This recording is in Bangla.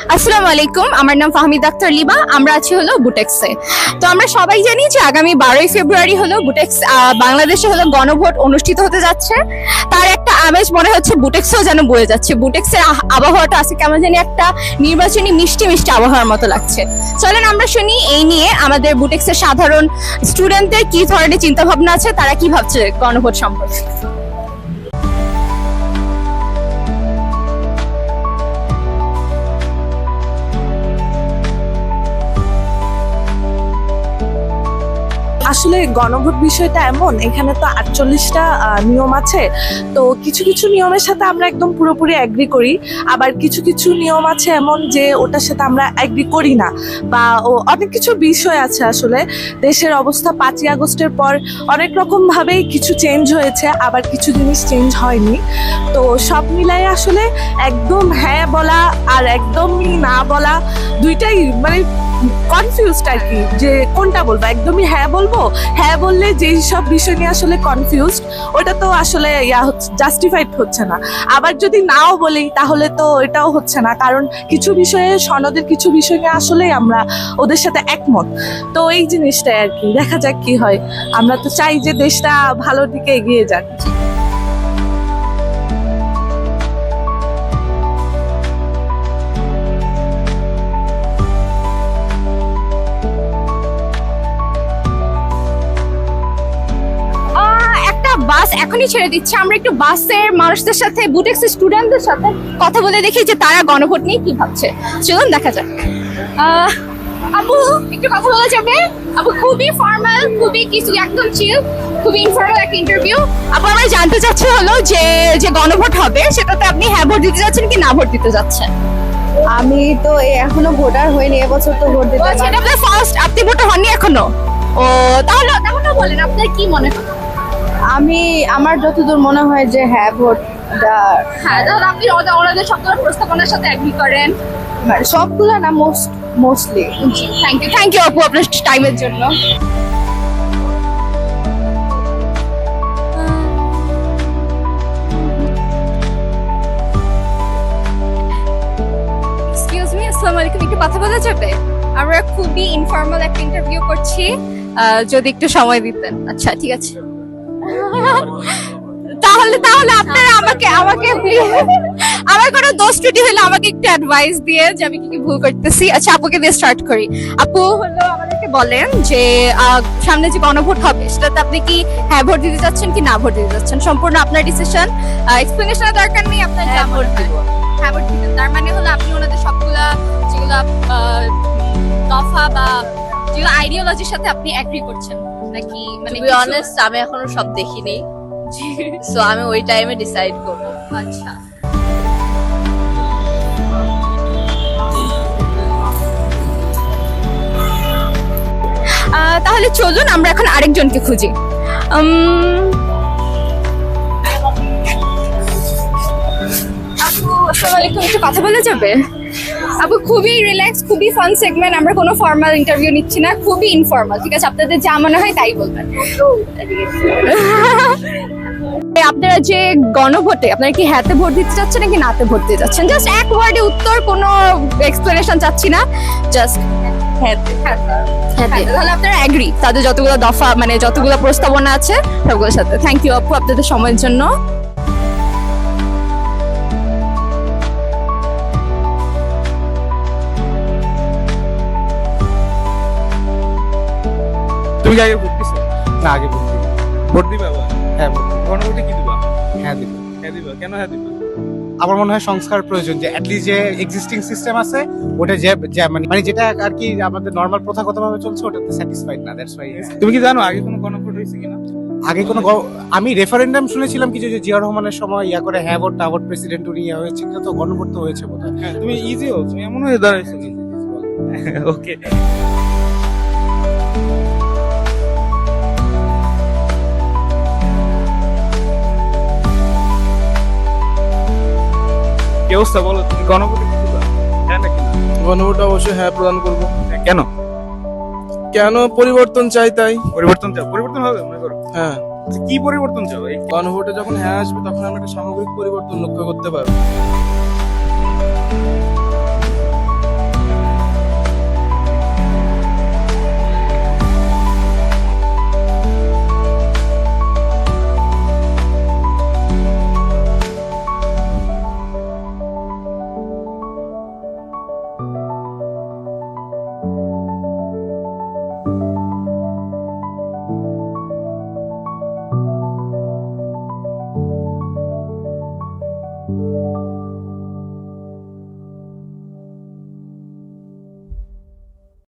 আসসালামু আলাইকুম, আমার নাম ফাহমিদ আক্তার লিবা। আমরা আছি হলো বুটেক্সে। তো আমরা সবাই জানি যে আগামী 12ই ফেব্রুয়ারি হলো বুটেক্স বাংলাদেশে হলো গণভোট অনুষ্ঠিত হতে যাচ্ছে। তার একটা আমেজ মনে হচ্ছে বুটেক্সেও যেন বয়ে যাচ্ছে। বুটেক্সের আবহাওয়াটা আছে কেমন জানি একটা নির্বাচনী মিষ্টি মিষ্টি আবহাওয়ার মতো লাগছে। চলেন আমরা শুনি এই নিয়ে আমাদের বুটেক্সের সাধারণ স্টুডেন্টদের কি ধরনের চিন্তা ভাবনা আছে, তারা কি ভাবছে গণভোট সম্পর্কে। আসলে গণভোট বিষয়টা এমন, এখানে তো 48টা নিয়ম আছে। তো কিছু কিছু নিয়মের সাথে আমরা একদম পুরোপুরি অ্যাগ্রি করি, আবার কিছু কিছু নিয়ম আছে এমন যে ওটার সাথে আমরা অ্যাগ্রি করি না। বা অনেক কিছু বিষয় আছে। আসলে দেশের অবস্থা 5ই আগস্টের পর অনেক রকম ভাবেই কিছু চেঞ্জ হয়েছে, আবার কিছু জিনিস চেঞ্জ হয়নি। তো সব মিলাই আসলে একদম হ্যাঁ বলা আর একদমই না বলা দুইটাই মানে কনফিউজড আর কি, যে কোনটা বলবো। একদমই হ্যাঁ বলবো, হ্যাঁ বললে যেই সব বিষয় নিয়ে আসলে কনফিউজড, ওটা তো আসলে জাস্টিফাইড হচ্ছে না। আবার যদি নাও বলি তাহলে তো এটাও হচ্ছে না, কারণ কিছু বিষয়ে সনদের কিছু বিষয় নিয়ে আসলেই আমরা ওদের সাথে একমত। তো এই জিনিসটাই আর কি, দেখা যাক কি হয়। আমরা তো চাই যে দেশটা ভালোর দিকে এগিয়ে যাক। একটা বাস এখনই ছেড়ে দিচ্ছে, আমরা একটু বাসের মানুষদের সাথে বুটেক্স স্টুডেন্টদের সাথে কথা বলে দেখি যে তারা গণভোট নিয়ে কি ভাবছে। চলুন দেখা যাক। আপু একটু কথা বলা যাবে? আপু খুবই ফর্মাল, খুবই কিছু একদম চিল, খুবই ইনফর্মাল একটা ইন্টারভিউ। আপু আমরা জানতে চাচ্ছি হলো যে যে গণভোট হবে সেটাতে আপনি হ্যাঁ ভোট দিতে যাচ্ছেন কি না ভোট দিতে যাচ্ছেন? আমি তো এখনো ভোটার হইনি, এবছর তো ভোট দিতে সেটা আপনার ফার্স্ট, আপনি ভোটার হননি এখনো? ও তাহলে বলেন আপনার কি মনে হয়? আমি আমার যতদূর মনে হয় যে হ্যাঁ ভোট হ্যাঁ, তাহলে আপনি ওনাদের সবগুলো প্রস্তাবনার সাথে এগ্রি করেন? সবগুলো না, মোস্টলি। থ্যাংক ইউ আপু আপনার টাইমের জন্য। এক্সকিউজ মি, আসসালামু আলাইকুম, একটু কথা বলা যাবে? আমরা খুবই ইনফর্মাল একটা ইন্টারভিউ করছি, যদি একটু সময় দিতেন। আচ্ছা ঠিক আছে। তাহলে আপনারা আমাকে আমার কোনো দোষ ত্রুটি হলে আমাকে একটু অ্যাডভাইস দিয়ে যে আমি কি কি ভুল করতেছি। আচ্ছা আপুকে দিয়ে স্টার্ট করি। আপু হলো আমাদেরকে বলেন যে সামনে যে গণভোট হবে সেটাতে আপনি কি হ্যাঁ ভোট দিতে চাচ্ছেন কি না ভোট দিতে চাচ্ছেন? সম্পূর্ণ আপনার ডিসিশন, এক্সপ্লেনেশনের দরকার নেই। আপনার যা ভোট হ্যাঁ ভোট দিবেন, তার মানে হলো আপনি ওনাদের সবগুলা যেগুলা দফা বা যেগুলো আইডিওলজির সাথে আপনি এগ্রি করছেন নাকি? মানে টু বি অনেস্ট আমি এখনো সব দেখিনি, সো আমি ওই টাইমে ডিসাইড করব। আচ্ছা তাহলে চলুন আমরা এখন আরেকজনকে খুঁজি। আপু আসসালামু আলাইকুম, একটু কথা বলা যাবে? আপু খুবই রিল্যাক্স, খুবই ফান সেগমেন্ট, আমরা কোনো ফর্মাল ইন্টারভিউ নিচ্ছি না, খুবই ইনফর্মাল। ঠিক আছে, আপনাদের যা মনে হয় তাই বলবেন। আপনারা যে গণভোটে আপনারা কি হ্যাঁতে ভোট দিতে চাচ্ছেন নাকি নাতে ভোট দিতে চাচ্ছেন? জাস্ট এক ওয়ার্ডে উত্তর, কোনো এক্সপ্লেনেশন চাচ্ছি না, জাস্ট হ্যাঁতে। তাহলে আপনারা এগ্রি তাদের যতগুলো দফা মানে যতগুলো প্রস্তাবনা আছে সবগুলোর সাথে। থ্যাংক ইউ আপু আপনাদের সময়ের জন্য। তুমি কি আগে ভোট দিছো? না, আগে ভোট দিই। ভোট দিবা আবার? হ্যাঁ ভোট দিই। গণভোটে কি দিবা? হ্যাঁ দিব। হ্যাঁ দিবা? কেন হ্যাঁ দিবা? আমার মনে হয় সংস্কার প্রয়োজন, যে অ্যাটলিস্ট যে এক্সিস্টিং সিস্টেম আছে ওটা যে মানে যেটা আর কি আমাদের নরমাল প্রথাগতভাবে চলছে ওটাতে স্যাটিসফাইড না, দ্যাটস ওয়াই। তুমি কি জানো আগে কোনো গণভোট হয়েছে কিনা? আগে কোনো আমি রেফারেন্ডাম শুনেছিলাম কিছু, যে জিয়া রহমানের সময় ইয়া করে হ্যাঁ ভোট টা ভোট প্রেসিডেন্ট নিয়ে হয়েছে, কিন্তু তো গণভোট তো হয়েছে বোধহয়। হ্যাঁ তুমি ইজি হও, তুমি এমন হয়ে দাঁড়াইছো কি? ওকে কি অবস্থা বলো, তুমি গণভোটে কি দিবা? হ্যাঁ নাকি না? গণভোট অবশ্যই হ্যাঁ প্রদান করব। কেন? কেন? পরিবর্তন চাই তাই। পরিবর্তন চাও? পরিবর্তন হবে মনে করো? হ্যাঁ, কি পরিবর্তন চাও? গণভোটে যখন হ্যাঁ আসবে তখন আমরা একটা সামগ্রিক পরিবর্তন লক্ষ্য করতে পারবো।